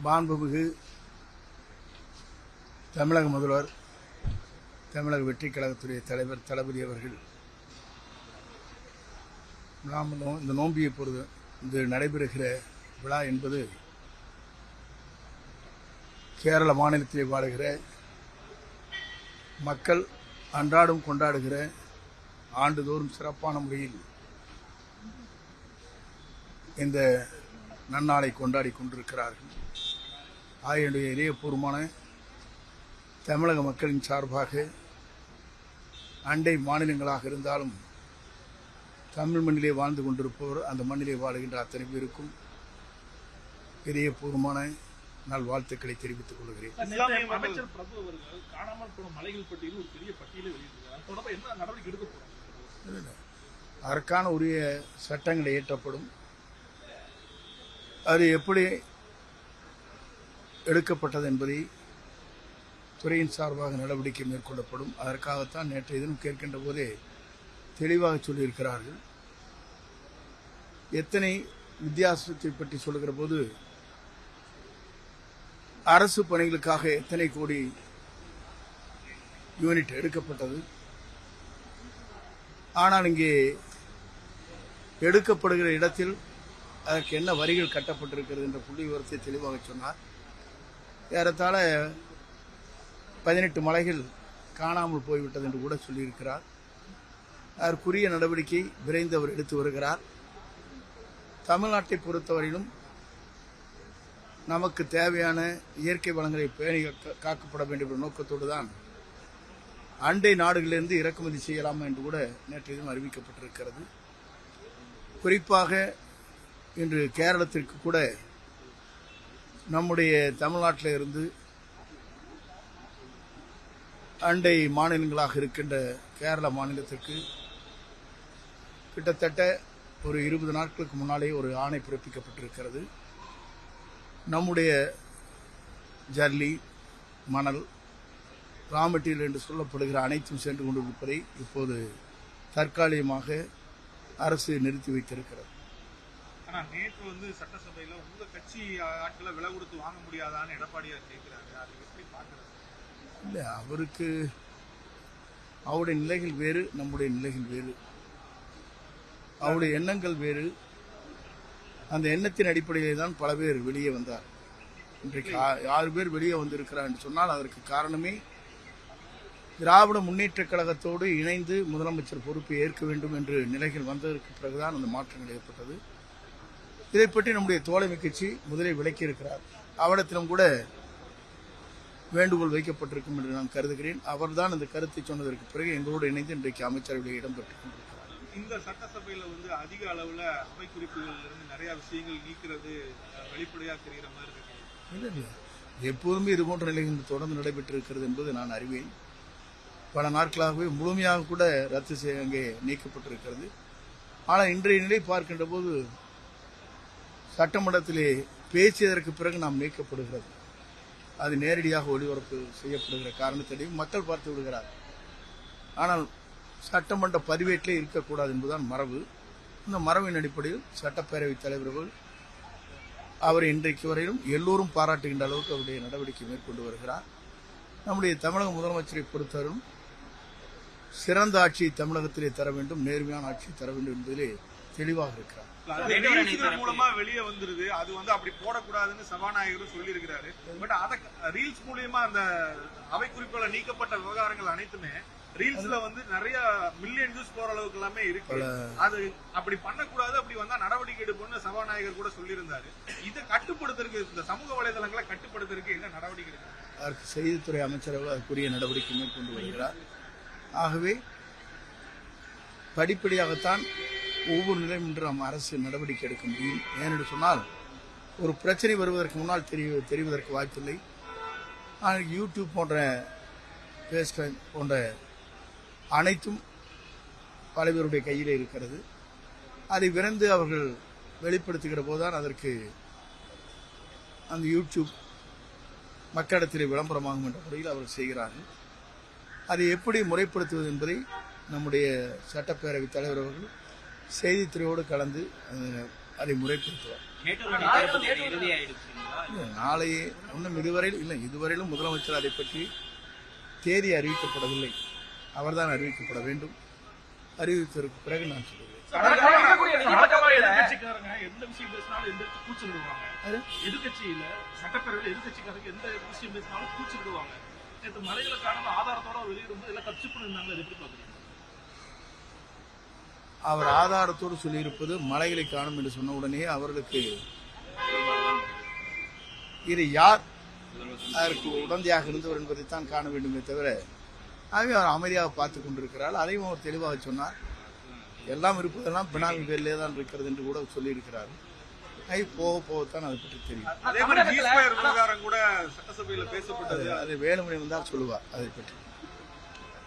மாண்புமிகு தமிழக முதல்வர், தமிழக வெற்றிக் கழகத்துடைய தலைவர் தளபதி அவர்கள் நாம் இந்த நோம்பியை பொழுது இந்த நடைபெறுகிற விழா என்பது கேரள மாநிலத்திலே வாழுகிற மக்கள் அன்றாடம் கொண்டாடுகிற ஆண்டுதோறும் சிறப்பான முறையில் இந்த நன்னாளை கொண்டாடி கொண்டிருக்கிறார்கள். என்னுடைய இதயபூர்வமான தமிழக மக்களின் சார்பாக அண்டை மாநிலங்களாக இருந்தாலும் தமிழ் மண்ணிலே வாழ்ந்து கொண்டிருப்பவர், அந்த மண்ணிலே வாழுகின்ற அத்தனை பேருக்கும் இதயபூர்வமான நல்வாழ்த்துக்களை தெரிவித்துக் கொள்கிறேன். அமைச்சர் பிரபு அவர்கள் காணாமல் போன மலைகள் பட்டியலில் ஒரு பெரிய பட்டியலை வெளியிட்டிருக்கிறார். தொடர்பாக என்ன நடவடிக்கை எடுக்க போறாங்க? அதற்கான உரிய சட்டங்கள் இயற்றப்படும். அது எப்படி எடுக்கப்பட்டது என்பதை துறையின் சார்பாக நடவடிக்கை மேற்கொள்ளப்படும். அதற்காகத்தான் நேற்றைய தினம் கேட்கின்ற போதே தெளிவாக சொல்லியிருக்கிறார்கள். எத்தனை வித்தியாசத்தை பற்றி சொல்லுகிற போது அரசு பணிகளுக்காக எத்தனை கோடி யூனிட் எடுக்கப்பட்டது, ஆனால் இங்கே எடுக்கப்படுகிற இடத்தில் அதற்கு என்ன வரிகள் கட்டப்பட்டிருக்கிறது என்ற புள்ளி விவரத்தை தெளிவாக சொன்னார். ஏறத்தாழ 18 மலைகள் காணாமல் போய்விட்டது என்று கூட சொல்லியிருக்கிறார். அதற்குரிய நடவடிக்கை விரைந்து அவர் எடுத்து வருகிறார். தமிழ்நாட்டை பொறுத்தவரையிலும் நமக்கு தேவையான இயற்கை வளங்களை பேணி காக்கப்பட வேண்டும் என்ற நோக்கத்தோடு தான் அண்டை நாடுகளிலிருந்து இறக்குமதி செய்யலாமா என்று கூட நேற்றைய தினம் அறிவிக்கப்பட்டிருக்கிறது. குறிப்பாக இன்று கேரளத்திற்கு கூட நம்முடைய தமிழ்நாட்டில் இருந்து அண்டை மாநிலங்களாக இருக்கின்ற கேரள மாநிலத்திற்கு கிட்டத்தட்ட ஒரு 20 நாட்களுக்கு முன்னாலே ஒரு ஆணை பிறப்பிக்கப்பட்டிருக்கிறது. நம்முடைய ஜல்லி, மணல், ரா மெட்டீரியல் என்று சொல்லப்படுகிற அனைத்தும் சென்று கொண்டிருப்பதை இப்போது தற்காலிகமாக அரசு நிறுத்தி வைத்திருக்கிறது. ஆனால் நேற்று சட்டசபையில் உங்க கட்சி ஆட்களை விலை கொடுத்து வாங்க முடியாதான்னு எடப்பாடியார் கேட்கிறாரு. அதை எப்படி பார்க்கறது? இல்லை, அவருக்கு அவருடைய நிலைகள் வேறு, நம்முடைய நிலைகள் வேறு, அவருடைய எண்ணங்கள் வேறு. அந்த எண்ணத்தின் அடிப்படையிலே தான் பல பேர் வெளியே வந்தார். இன்றைக்கு 6 பேர் வெளியே வந்திருக்கிறார் என்று சொன்னால் அதற்கு காரணமே திராவிட முன்னேற்றக் கழகத்தோடு இணைந்து முதலமைச்சர் பொறுப்பை ஏற்க வேண்டும் என்று நிலைகள் வந்ததற்கு பிறகுதான் அந்த மாற்றங்கள் ஏற்பட்டது. இதை பற்றி நம்முடைய தோழமை கட்சி முதலில் விளக்கியிருக்கிறார். அவரிடத்திலும் கூட வேண்டுகோள் வைக்கப்பட்டிருக்கும் என்று நான் கருதுகிறேன். அவர்தான் இந்த கருத்தை சொன்னதற்கு பிறகு எங்களோடு இணைந்து இன்றைக்கு அமைச்சரவையில் இடம்பெற்றுக் கொண்டிருக்கிறார். இந்த சட்டசபையில் அதிக அளவுல அவை குறிப்புகள் இருந்து நிறைய விஷயங்கள் நீக்கிறது வெளிப்படையாக தெரிகிற மாதிரி இருக்கு. இல்லை, எப்போதுமே இதுபோன்ற நிலைகள் தொடர்ந்து நடைபெற்றிருக்கிறது என்பது நான் அறிவேன். பல நாட்களாகவே முழுமையாக கூட ரத்து செய்ய அங்கே நீக்கப்பட்டிருக்கிறது. ஆனால் இன்றைய நிலை பார்க்கின்ற போது சட்டமன்றத்திலே பேசியதற்கு பிறகு நாம் நீக்கப்படுகிறது. அது நேரடியாக ஒளிபரப்பு செய்யப்படுகிற காரணத்திடையே மக்கள் பார்த்து விடுகிறார். ஆனால் சட்டமன்ற பதிவேட்டிலே இருக்கக்கூடாது என்பதுதான் மரபு. இந்த மரபின் அடிப்படையில் சட்டப்பேரவைத் தலைவர்கள் அவரை இன்றைக்கு வரையிலும் எல்லோரும் பாராட்டுகின்ற அளவுக்கு அவருடைய நடவடிக்கை மேற்கொண்டு வருகிறார். நம்முடைய தமிழக முதலமைச்சரை பொறுத்தவரையும் சிறந்த ஆட்சியை தமிழகத்திலே தர வேண்டும், நேர்மையான ஆட்சியை தர வேண்டும் என்பதிலே தெளிவாக இருக்கிறார். மூலமா வெளியே வந்துருது, அது அப்படி போடக்கூடாதுன்னு சபாநாயகரும் சொல்லி இருக்கிறாரு. பட் அத ரீல்ஸ் மூலியமா அந்த அவை குறிப்புகளை நீக்கப்பட்ட விவகாரங்கள் அனைத்துமே ரீல்ஸ்ல நிறைய மில்லியன் வியூஸ் போற அளவுக்கு எல்லாமே இருக்கு. அது அப்படி பண்ணக்கூடாது, அப்படி வந்தா நடவடிக்கை எடுப்போம்னு சபாநாயகர் கூட சொல்லியிருந்தாரு. இதை கட்டுப்படுத்துறதுக்கு, இந்த சமூக வலைதளங்களை கட்டுப்படுத்துறதுக்கு என்ன நடவடிக்கை இருக்கு? அதற்கு செய்தித்துறை அமைச்சர் அதற்குரிய நடவடிக்கை மேற்கொண்டு வருகிறார். ஆகவே படிப்படியாகத்தான் ஒவ்வொரு நிலையும் இன்று நாம் அரசு நடவடிக்கை எடுக்க முடியும். ஏனென்று சொன்னால் ஒரு பிரச்சனை வருவதற்கு முன்னால் தெரிவதற்கு வாய்ப்பில்லை. ஆனால் யூடியூப் போன்ற ஃபேஸ்புக் போன்ற அனைத்தும் பல பேருடைய கையிலே இருக்கிறது. அதை விரைந்து அவர்கள் வெளிப்படுத்துகிற போதுதான் அதற்கு அந்த யூடியூப் மக்களிடத்திலே விளம்பரமாகும் என்ற முறையில் அவர்கள் செய்கிறார்கள். அதை எப்படி முறைப்படுத்துவது என்பதை நம்முடைய சட்டப்பேரவைத் தலைவர் அவர்கள் செய்தித்துறையோடு கலந்து அதை முறைப்படுத்துவார். நாளை இன்னும் இதுவரையிலும் முதலமைச்சர் அதை பற்றி தேதி அறிவிக்கப்படவில்லை. அவர்தான் அறிவிக்கப்பட வேண்டும். அறிவித்ததற்கு பிறகு நான் சொல்லுவேன். எதிர்கட்சிக்காரங்க எந்த விஷயம் பேசினாலும் எந்திரிச்சு கூச்சலிடுவாங்க. எதிர்கட்சியில சட்டப்பேரவையில் எதிர்கட்சிக்காரங்க எந்த விஷயம் பேசினாலும் கூச்சலிடுவாங்க. நேற்று மலைகளை காணாம ஆதாரத்தோட வெளியிடும்போது எல்லாம் கட்சிப்பு இருந்தாங்க. அதை எப்படி பாக்குறீங்க? அவர் ஆதாரத்தோடு சொல்லியிருப்பது மலைகளை காணும் என்று சொன்ன உடனே அவர்களுக்கு இது யார் அதற்கு உடந்தையாக இருந்தவர் என்பதைத்தான் காண வேண்டுமே தவிர, ஆகவே அவர் அமைதியாக பார்த்துக் கொண்டிருக்கிறார். அதையும் அவர் தெளிவாக சொன்னார். எல்லாம் இருப்பதெல்லாம் பினாமி பேரிலே தான் இருக்கிறது என்று கூட சொல்லியிருக்கிறார். போக போகத்தான் அதை பற்றி தெரியும். அதே மாதிரி விவகாரம் கூட சட்டசபையில் பேசப்பட்டது. அது வேலுமணி வந்தால் சொல்லுவார் அதை பற்றி.